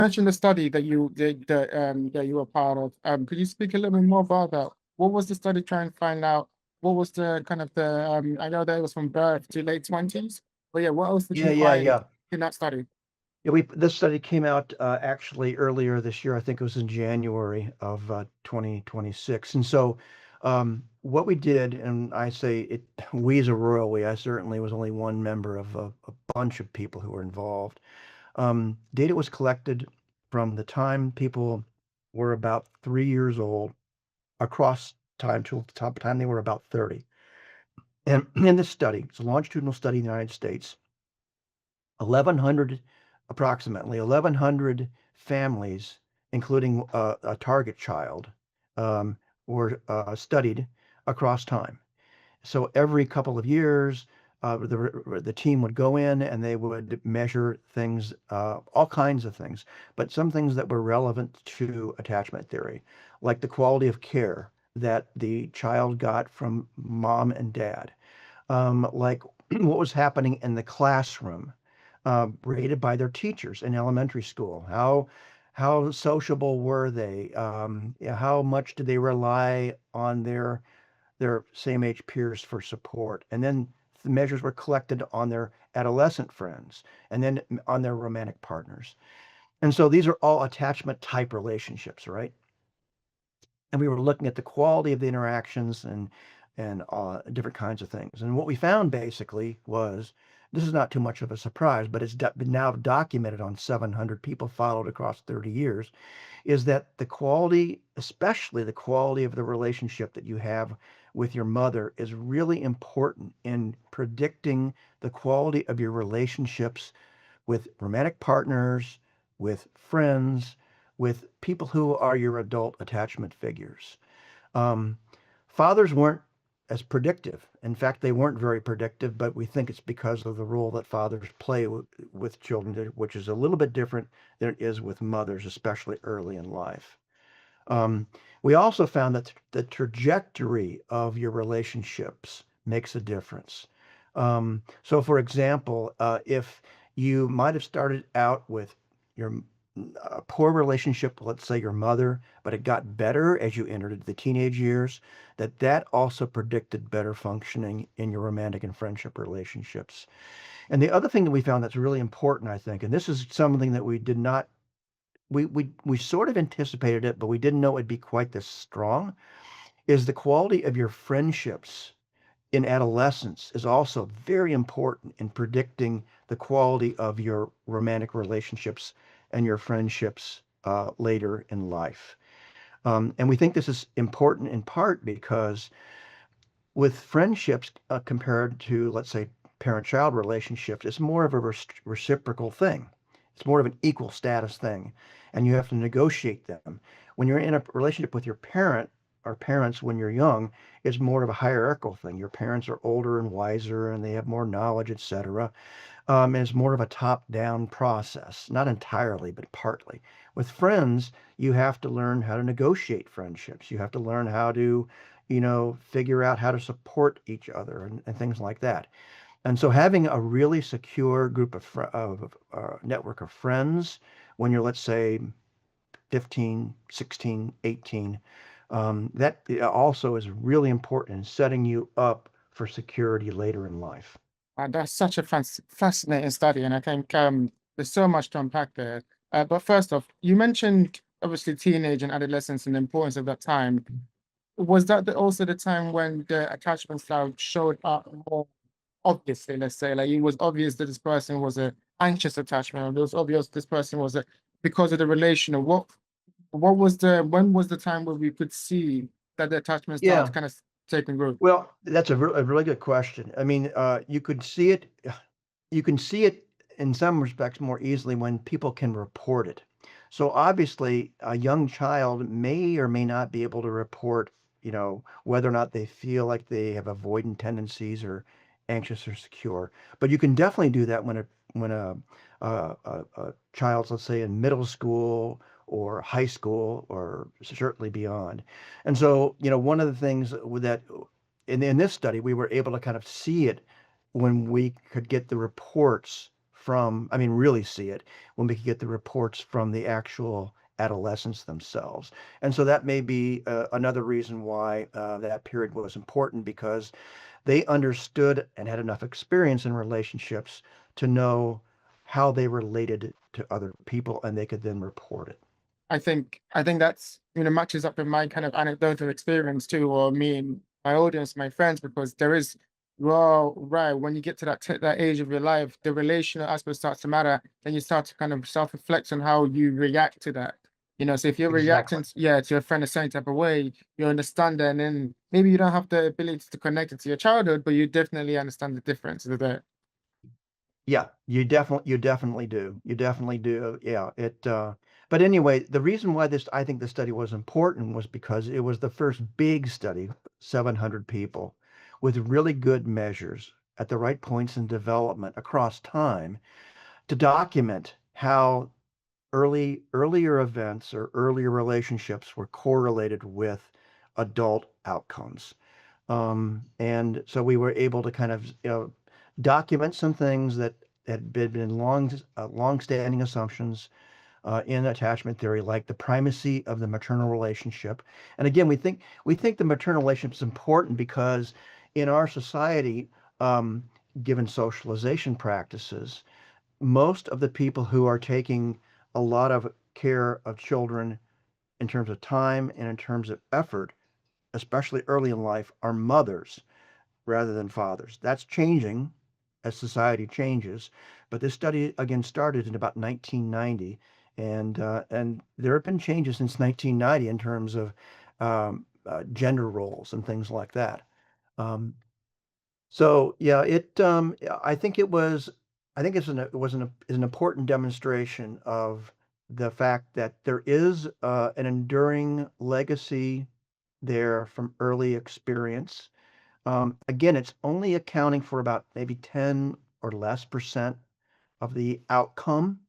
mentioned the study that that you were part of. Could you speak a little bit more about that? What was the study trying to find out? What was the kind of the I know that it was from birth to late 20s, but yeah, what else did Yeah, you yeah, find yeah. in that study? Yeah, we this study came out actually earlier this year. I think it was in January of 2026. And so what we did, and I say it, we as a royal we, I certainly was only one member of a bunch of people who were involved. Data was collected from the time people were about 3 years old across time to the top time they were about 30. And in this study, it's a longitudinal study in the United States, 1,100, approximately 1,100 families, including a target child, um, were studied across time. So every couple of years, the team would go in and they would measure things, all kinds of things, but some things that were relevant to attachment theory, like the quality of care that the child got from mom and dad, like what was happening in the classroom, rated by their teachers in elementary school. How sociable were they? Yeah, how much did they rely on their same age peers for support? And then the measures were collected on their adolescent friends and then on their romantic partners. And so these are all attachment type relationships, right? And we were looking at the quality of the interactions and different kinds of things. And what we found basically was, this is not too much of a surprise, but it's been now documented on 700 people followed across 30 years, is that the quality, especially the quality of the relationship that you have with your mother, is really important in predicting the quality of your relationships with romantic partners, with friends, with people who are your adult attachment figures. Um, Fathers weren't as predictive. In fact, they weren't very predictive, but we think it's because of the role that fathers play with children, which is a little bit different than it is with mothers, especially early in life. Um, we also found that the trajectory of your relationships makes a difference. So, for example, if you might have started out with your a poor relationship, let's say your mother, but it got better as you entered the teenage years, that also predicted better functioning in your romantic and friendship relationships. And the other thing that we found that's really important, I think, and this is something that we did not we sort of anticipated it, but we didn't know it'd be quite this strong, is the quality of your friendships in adolescence is also very important in predicting the quality of your romantic relationships and your friendships later in life. And we think this is important in part because with friendships compared to, let's say, parent-child relationships, it's more of a reciprocal thing. It's more of an equal status thing, and you have to negotiate them. When you're in a relationship with your parent or parents when you're young, it's more of a hierarchical thing. Your parents are older and wiser, and they have more knowledge, etc. And it's more of a top-down process, not entirely, but partly. With friends, you have to learn how to negotiate friendships. You have to learn how to, figure out how to support each other and things like that. And so having a really secure group of network of friends when you're, let's say, 15, 16, 18, that also is really important in setting you up for security later in life. That's such a fascinating study, and I think there's so much to unpack there. But first off, you mentioned obviously teenage and adolescence and the importance of that time. Was that also the time when the attachment style showed up more obviously? Let's say, like it was obvious that this person was a anxious attachment, or it was obvious this person was a because of the relational. What was the when was the time where we could see that the attachment style Yeah. kind of taking root? Well, that's a really good question. I mean, you can see it in some respects more easily when people can report it. So obviously, a young child may or may not be able to report, whether or not they feel like they have avoidant tendencies or anxious or secure. But you can definitely do that when a child's, let's say, in middle school or high school or certainly beyond. And so, one of the things that in this study, we were able to kind of see it when we could get the reports from, I mean, really see it when we can get the reports from the actual adolescents themselves. And so that may be another reason why that period was important, because they understood and had enough experience in relationships to know how they related to other people, and they could then report it. I think that's, matches up with my kind of anecdotal experience too, or me and my audience, my friends, because there is, well, right, when you get to that age of your life, the relational aspect starts to matter. Then you start to kind of self-reflect on how you react to that. So if you're Exactly. reacting to your friend a certain type of way, you understand that, and then maybe you don't have the ability to connect it to your childhood, but you definitely understand the difference there. Yeah, you definitely do. You definitely do. Yeah, but anyway, the reason why I think the study was important was because it was the first big study, 700 people, with really good measures at the right points in development across time to document how earlier events or earlier relationships were correlated with adult outcomes. And so we were able to kind of, document some things that had been long-standing assumptions in attachment theory, like the primacy of the maternal relationship. And again, we think the maternal relationship is important because in our society, um, given socialization practices, most of the people who are taking a lot of care of children in terms of time and in terms of effort, especially early in life, are mothers rather than fathers. That's changing as society changes, but this study again started in about 1990, and there have been changes since 1990 in terms of gender roles and things like that. Um, so yeah, I think it was an important demonstration of the fact that there is an enduring legacy there from early experience. Again, it's only accounting for about maybe 10 or less percent of the outcome.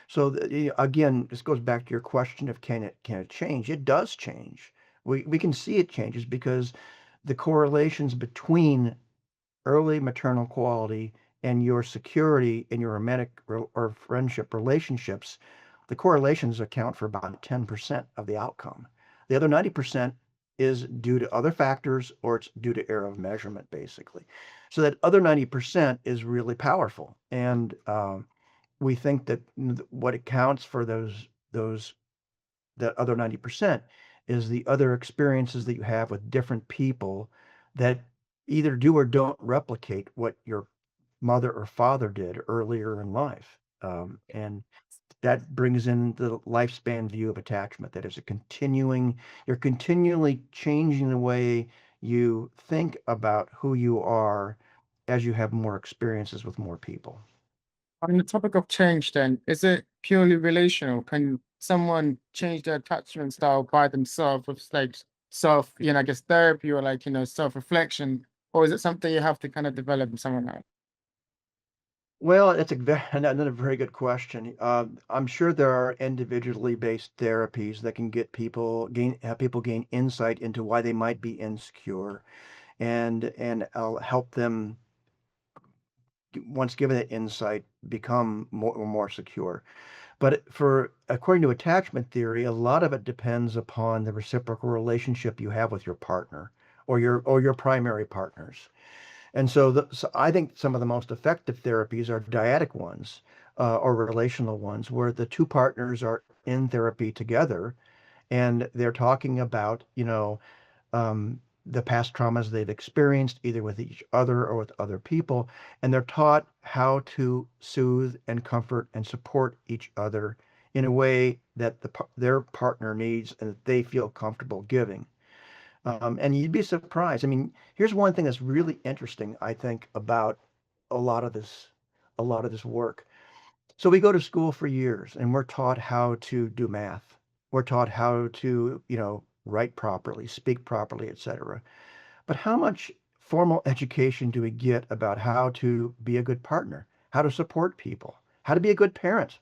So again, this goes back to your question of can it change? It does change. We can see it changes because the correlations between early maternal quality and your security in your or friendship relationships, the correlations account for about 10% of the outcome. The other 90% is due to other factors, or it's due to error of measurement, basically. So that other 90% is really powerful. And we think that what accounts for those that other 90% is the other experiences that you have with different people that either do or don't replicate what your mother or father did earlier in life. And that brings in the lifespan view of attachment. That is you're continually changing the way you think about who you are as you have more experiences with more people. On the topic of change, then, is it purely relational? Can someone change their attachment style by themselves with like I guess therapy or like, self-reflection? Or is it something you have to kind of develop in someone else? Well, it's another very good question. I'm sure there are individually based therapies that can have people gain insight into why they might be insecure, and I'll help them once given that insight become more secure. But according to attachment theory, a lot of it depends upon the reciprocal relationship you have with your partner or your primary partners. And so I think some of the most effective therapies are dyadic ones, or relational ones, where the two partners are in therapy together and they're talking about, the past traumas they've experienced either with each other or with other people, and they're taught how to soothe and comfort and support each other in a way that their partner needs and that they feel comfortable giving. And you'd be surprised. I mean, here's one thing that's really interesting, I think, about a lot of this, a lot of this work. So we go to school for years and we're taught how to do math. We're taught how to, write properly, speak properly, etc. But how much formal education do we get about how to be a good partner, how to support people, how to be a good parent?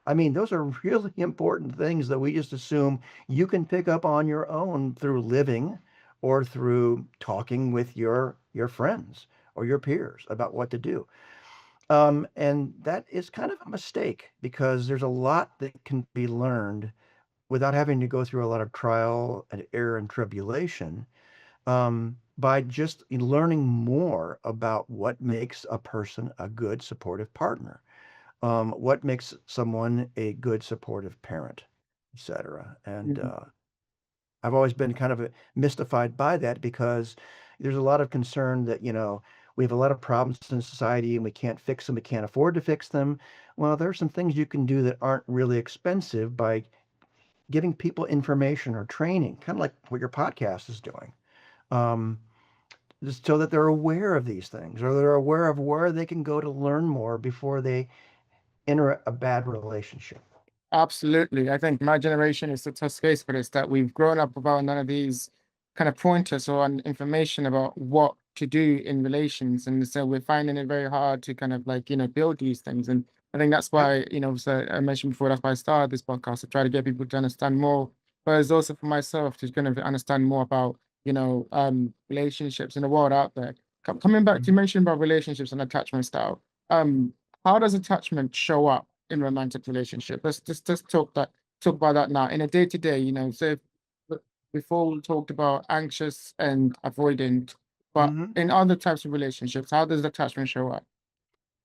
I mean, those are really important things that we just assume you can pick up on your own through living or through talking with your friends or your peers about what to do. And that is kind of a mistake because there's a lot that can be learned without having to go through a lot of trial and error and tribulation, by just learning more about what makes a person a good supportive partner, what makes someone a good supportive parent, etc. And Mhm. I've always been kind of mystified by that because there's a lot of concern that, we have a lot of problems in society and we can't fix them, we can't afford to fix them. Well, there are some things you can do that aren't really expensive by giving people information or training, kind of like what your podcast is doing, um, just so that they're aware of these things or they're aware of where they can go to learn more before they enter a bad relationship. Absolutely. I think my generation is the test case for this, that we've grown up without none of these kind of pointers or information about what to do in relations. And so we're finding it very hard to kind of like, build these things. And I think that's Yep. why, so I mentioned before, that's why I started this podcast to try to get people to understand more. But it's also for myself to kind of understand more about, relationships in the world out there. Coming back to Mhm. you mentioned about relationships and attachment style. Um, how does attachment show up in romantic relationship? Let's just talk about that now. In a day to day, so before we talked about anxious and avoidant, but Mhm. in other types of relationships, how does attachment show up?